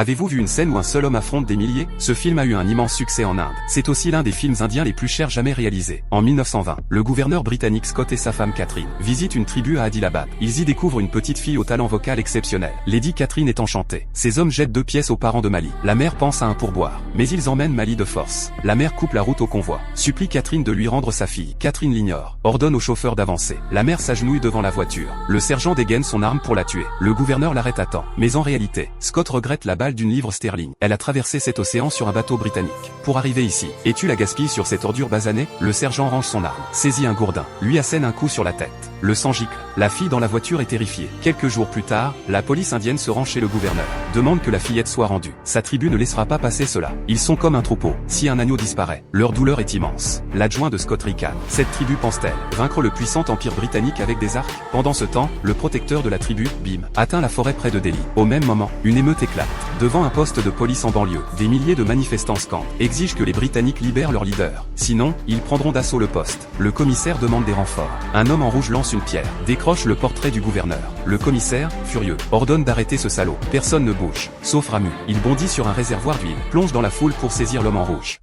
Avez-vous vu une scène où un seul homme affronte des milliers? Ce film a eu un immense succès en Inde. C'est aussi l'un des films indiens les plus chers jamais réalisés. En 1920, le gouverneur britannique Scott et sa femme Catherine visitent une tribu à Adilabad. Ils y découvrent une petite fille au talent vocal exceptionnel. Lady Catherine est enchantée. Ces hommes jettent 2 pièces aux parents de Mali. La mère pense à un pourboire, mais ils emmènent Mali de force. La mère coupe la route au convoi, supplie Catherine de lui rendre sa fille. Catherine l'ignore, ordonne au chauffeur d'avancer. La mère s'agenouille devant la voiture. Le sergent dégaine son arme pour la tuer. Le gouverneur l'arrête à temps. Mais en réalité, Scott regrette la balle d'une livre sterling. Elle a traversé cet océan sur un bateau britannique. Pour arriver ici, et tu la gaspilles sur cette ordure basanée? Le sergent range son arme, saisit un gourdin, lui assène un coup sur la tête. Le sang gicle. La fille dans la voiture est terrifiée. Quelques jours plus tard, la police indienne se rend chez le gouverneur, demande que la fillette soit rendue. Sa tribu ne laissera pas passer cela. Ils sont comme un troupeau. Si un agneau disparaît, leur douleur est immense. L'adjoint de Scott ricane. Cette tribu pense-t-elle vaincre le puissant empire britannique avec des arcs? Pendant ce temps, le protecteur de la tribu, Bim, atteint la forêt près de Delhi. Au même moment, une émeute éclate. Devant un poste de police en banlieue, des milliers de manifestants scandent, exigent que les Britanniques libèrent leur leader. Sinon, ils prendront d'assaut le poste. Le commissaire demande des renforts. Un homme en rouge lance une pierre, décroche le portrait du gouverneur. Le commissaire, furieux, ordonne d'arrêter ce salaud. Personne ne bouge, sauf Ramu. Il bondit sur un réservoir d'huile, plonge dans la foule pour saisir l'homme en rouge.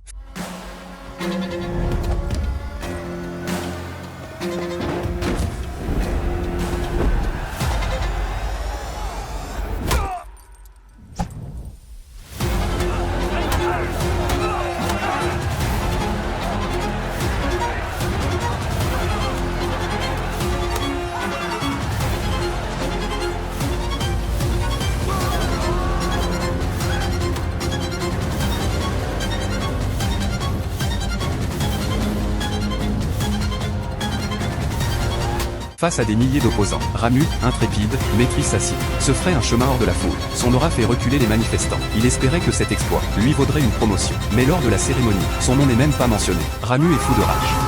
Face à des milliers d'opposants, Ramu, intrépide, maîtrise sa cible, se ferait un chemin hors de la foule. Son aura fait reculer les manifestants. Il espérait que cet exploit lui vaudrait une promotion. Mais lors de la cérémonie, son nom n'est même pas mentionné. Ramu est fou de rage.